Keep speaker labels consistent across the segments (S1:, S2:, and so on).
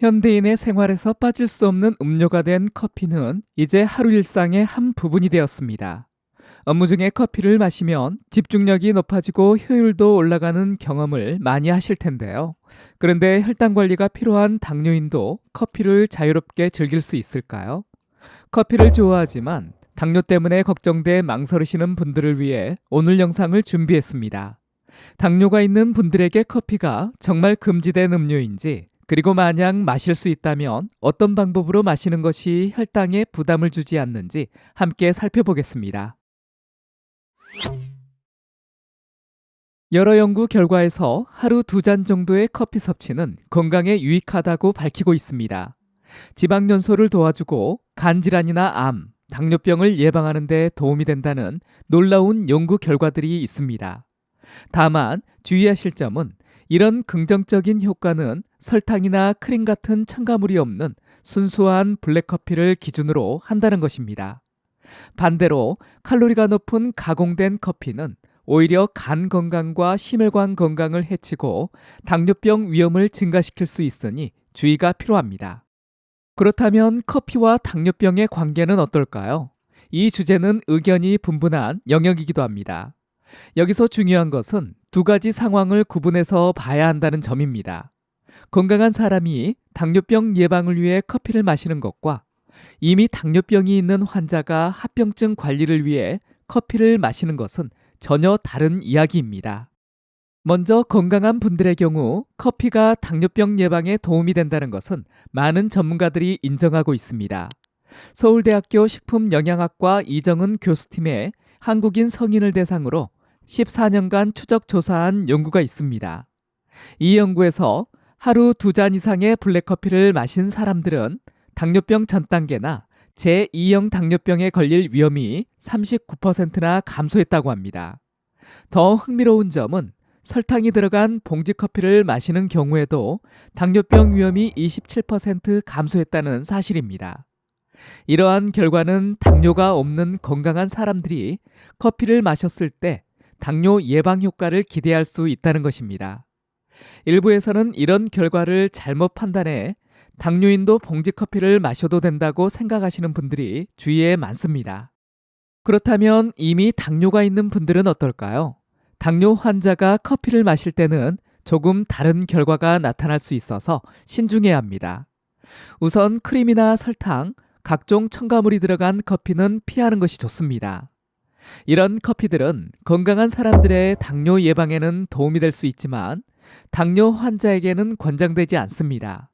S1: 현대인의 생활에서 빠질 수 없는 음료가 된 커피는 이제 하루 일상의 한 부분이 되었습니다. 업무 중에 커피를 마시면 집중력이 높아지고 효율도 올라가는 경험을 많이 하실 텐데요. 그런데 혈당 관리가 필요한 당뇨인도 커피를 자유롭게 즐길 수 있을까요? 커피를 좋아하지만 당뇨 때문에 걱정돼 망설이시는 분들을 위해 오늘 영상을 준비했습니다. 당뇨가 있는 분들에게 커피가 정말 금지된 음료인지, 그리고 만약 마실 수 있다면 어떤 방법으로 마시는 것이 혈당에 부담을 주지 않는지 함께 살펴보겠습니다. 여러 연구 결과에서 하루 2잔 정도의 커피 섭취는 건강에 유익하다고 밝히고 있습니다. 지방 연소를 도와주고 간 질환이나 암, 당뇨병을 예방하는 데 도움이 된다는 놀라운 연구 결과들이 있습니다. 다만 주의하실 점은 이런 긍정적인 효과는 설탕이나 크림 같은 첨가물이 없는 순수한 블랙커피를 기준으로 한다는 것입니다. 반대로 칼로리가 높은 가공된 커피는 오히려 간 건강과 심혈관 건강을 해치고 당뇨병 위험을 증가시킬 수 있으니 주의가 필요합니다. 그렇다면 커피와 당뇨병의 관계는 어떨까요? 이 주제는 의견이 분분한 영역이기도 합니다. 여기서 중요한 것은 두 가지 상황을 구분해서 봐야 한다는 점입니다. 건강한 사람이 당뇨병 예방을 위해 커피를 마시는 것과 이미 당뇨병이 있는 환자가 합병증 관리를 위해 커피를 마시는 것은 전혀 다른 이야기입니다. 먼저 건강한 분들의 경우 커피가 당뇨병 예방에 도움이 된다는 것은 많은 전문가들이 인정하고 있습니다. 서울대학교 식품영양학과 이정은 교수팀의 한국인 성인을 대상으로 14년간 추적 조사한 연구가 있습니다. 이 연구에서 하루 2잔 이상의 블랙커피를 마신 사람들은 당뇨병 전 단계나 제2형 당뇨병에 걸릴 위험이 39%나 감소했다고 합니다. 더 흥미로운 점은 설탕이 들어간 봉지커피를 마시는 경우에도 당뇨병 위험이 27% 감소했다는 사실입니다. 이러한 결과는 당뇨가 없는 건강한 사람들이 커피를 마셨을 때 당뇨 예방 효과를 기대할 수 있다는 것입니다. 일부에서는 이런 결과를 잘못 판단해 당뇨인도 봉지커피를 마셔도 된다고 생각하시는 분들이 주위에 많습니다. 그렇다면 이미 당뇨가 있는 분들은 어떨까요? 당뇨 환자가 커피를 마실 때는 조금 다른 결과가 나타날 수 있어서 신중해야 합니다. 우선 크림이나 설탕, 각종 첨가물이 들어간 커피는 피하는 것이 좋습니다. 이런 커피들은 건강한 사람들의 당뇨 예방에는 도움이 될 수 있지만 당뇨 환자에게는 권장되지 않습니다.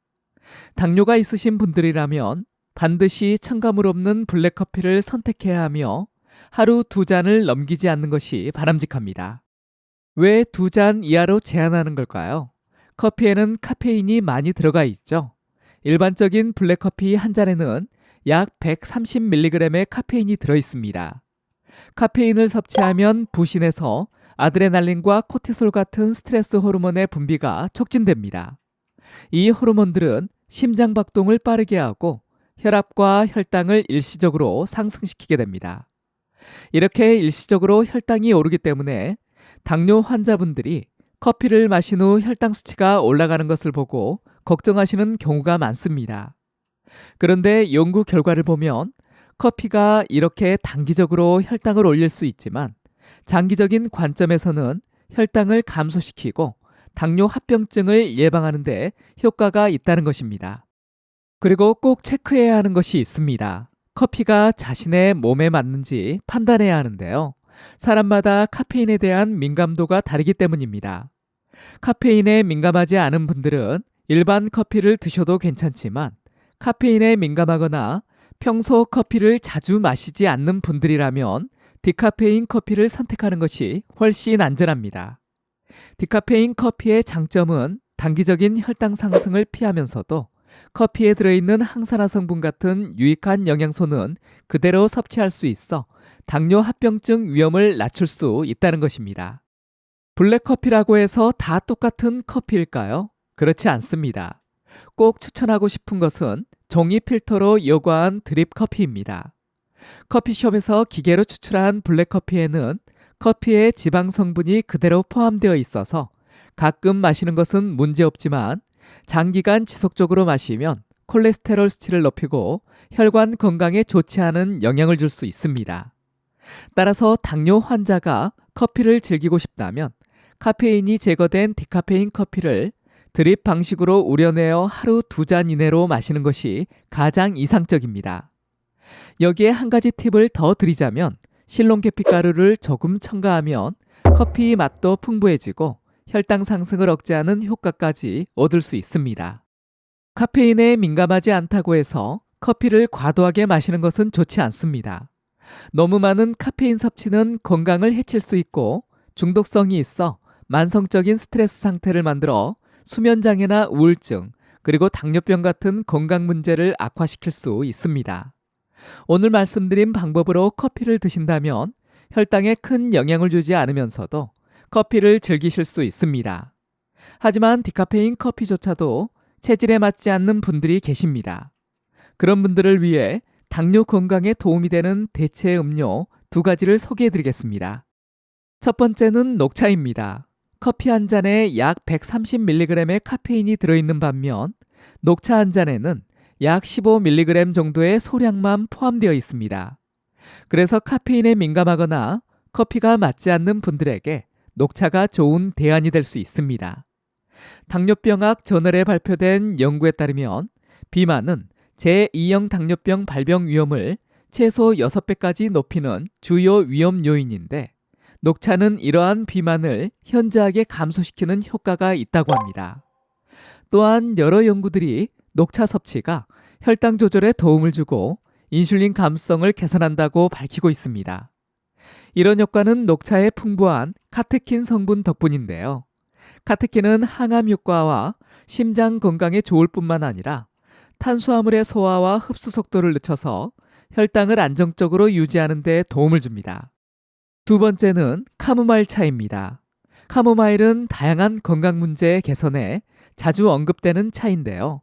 S1: 당뇨가 있으신 분들이라면 반드시 첨가물 없는 블랙커피를 선택해야 하며 하루 2잔을 넘기지 않는 것이 바람직합니다. 왜 2잔 이하로 제한하는 걸까요? 커피에는 카페인이 많이 들어가 있죠. 일반적인 블랙커피 한 잔에는 약 130mg의 카페인이 들어 있습니다. 카페인을 섭취하면 부신해서 아드레날린과 코티솔 같은 스트레스 호르몬의 분비가 촉진됩니다. 이 호르몬들은 심장 박동을 빠르게 하고 혈압과 혈당을 일시적으로 상승시키게 됩니다. 이렇게 일시적으로 혈당이 오르기 때문에 당뇨 환자분들이 커피를 마신 후 혈당 수치가 올라가는 것을 보고 걱정하시는 경우가 많습니다. 그런데 연구 결과를 보면 커피가 이렇게 단기적으로 혈당을 올릴 수 있지만 장기적인 관점에서는 혈당을 감소시키고 당뇨 합병증을 예방하는 데 효과가 있다는 것입니다. 그리고 꼭 체크해야 하는 것이 있습니다. 커피가 자신의 몸에 맞는지 판단해야 하는데요. 사람마다 카페인에 대한 민감도가 다르기 때문입니다. 카페인에 민감하지 않은 분들은 일반 커피를 드셔도 괜찮지만 카페인에 민감하거나 평소 커피를 자주 마시지 않는 분들이라면 디카페인 커피를 선택하는 것이 훨씬 안전합니다. 디카페인 커피의 장점은 단기적인 혈당 상승을 피하면서도 커피에 들어있는 항산화 성분 같은 유익한 영양소는 그대로 섭취할 수 있어 당뇨 합병증 위험을 낮출 수 있다는 것입니다. 블랙커피라고 해서 다 똑같은 커피일까요? 그렇지 않습니다. 꼭 추천하고 싶은 것은 종이 필터로 여과한 드립 커피입니다. 커피숍에서 기계로 추출한 블랙커피에는 커피의 지방 성분이 그대로 포함되어 있어서 가끔 마시는 것은 문제없지만 장기간 지속적으로 마시면 콜레스테롤 수치를 높이고 혈관 건강에 좋지 않은 영향을 줄 수 있습니다. 따라서 당뇨 환자가 커피를 즐기고 싶다면 카페인이 제거된 디카페인 커피를 드립 방식으로 우려내어 하루 2잔 이내로 마시는 것이 가장 이상적입니다. 여기에 한 가지 팁을 더 드리자면 실론계피가루를 조금 첨가하면 커피 맛도 풍부해지고 혈당 상승을 억제하는 효과까지 얻을 수 있습니다. 카페인에 민감하지 않다고 해서 커피를 과도하게 마시는 것은 좋지 않습니다. 너무 많은 카페인 섭취는 건강을 해칠 수 있고 중독성이 있어 만성적인 스트레스 상태를 만들어 수면장애나 우울증, 그리고 당뇨병 같은 건강 문제를 악화시킬 수 있습니다. 오늘 말씀드린 방법으로 커피를 드신다면 혈당에 큰 영향을 주지 않으면서도 커피를 즐기실 수 있습니다. 하지만 디카페인 커피조차도 체질에 맞지 않는 분들이 계십니다. 그런 분들을 위해 당뇨 건강에 도움이 되는 대체 음료 2가지를 소개해 드리겠습니다. 첫 번째는 녹차입니다. 커피 한 잔에 약 130mg의 카페인이 들어있는 반면 녹차 한 잔에는 약 15mg 정도의 소량만 포함되어 있습니다. 그래서 카페인에 민감하거나 커피가 맞지 않는 분들에게 녹차가 좋은 대안이 될 수 있습니다. 당뇨병학 저널에 발표된 연구에 따르면 비만은 제2형 당뇨병 발병 위험을 최소 6배까지 높이는 주요 위험 요인인데 녹차는 이러한 비만을 현저하게 감소시키는 효과가 있다고 합니다. 또한 여러 연구들이 녹차 섭취가 혈당 조절에 도움을 주고 인슐린 감수성을 개선한다고 밝히고 있습니다. 이런 효과는 녹차의 풍부한 카테킨 성분 덕분인데요. 카테킨은 항암 효과와 심장 건강에 좋을 뿐만 아니라 탄수화물의 소화와 흡수 속도를 늦춰서 혈당을 안정적으로 유지하는 데 도움을 줍니다. 두 번째는 카모마일 차입니다. 카모마일은 다양한 건강 문제 개선에 자주 언급되는 차인데요.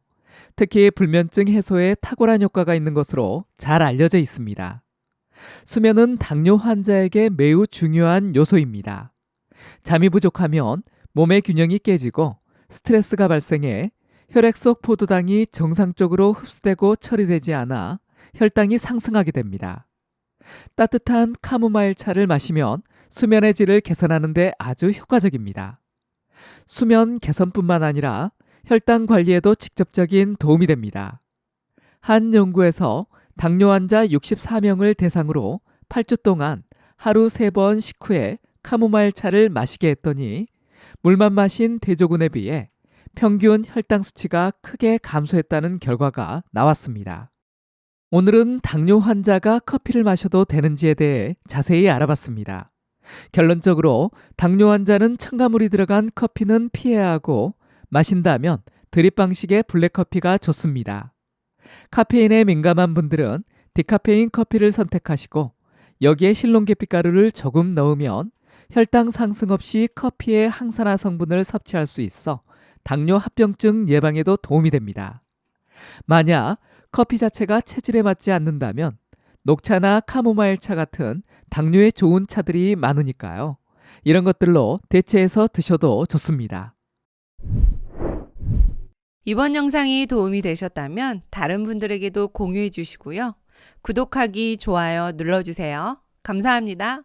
S1: 특히 불면증 해소에 탁월한 효과가 있는 것으로 잘 알려져 있습니다. 수면은 당뇨 환자에게 매우 중요한 요소입니다. 잠이 부족하면 몸의 균형이 깨지고 스트레스가 발생해 혈액 속 포도당이 정상적으로 흡수되고 처리되지 않아 혈당이 상승하게 됩니다. 따뜻한 카모마일 차를 마시면 수면의 질을 개선하는 데 아주 효과적입니다. 수면 개선뿐만 아니라 혈당 관리에도 직접적인 도움이 됩니다. 한 연구에서 당뇨 환자 64명을 대상으로 8주 동안 하루 3번 식후에 카모마일 차를 마시게 했더니 물만 마신 대조군에 비해 평균 혈당 수치가 크게 감소했다는 결과가 나왔습니다. 오늘은 당뇨 환자가 커피를 마셔도 되는지에 대해 자세히 알아봤습니다. 결론적으로 당뇨 환자는 첨가물이 들어간 커피는 피해야 하고 마신다면 드립 방식의 블랙커피가 좋습니다. 카페인에 민감한 분들은 디카페인 커피를 선택하시고 여기에 실론계피가루를 조금 넣으면 혈당 상승 없이 커피의 항산화 성분을 섭취할 수 있어 당뇨 합병증 예방에도 도움이 됩니다. 만약 커피 자체가 체질에 맞지 않는다면 녹차나 카모마일 차 같은 당뇨에 좋은 차들이 많으니까요. 이런 것들로 대체해서 드셔도 좋습니다.
S2: 이번 영상이 도움이 되셨다면 다른 분들에게도 공유해 주시고요. 구독하기, 좋아요 눌러주세요. 감사합니다.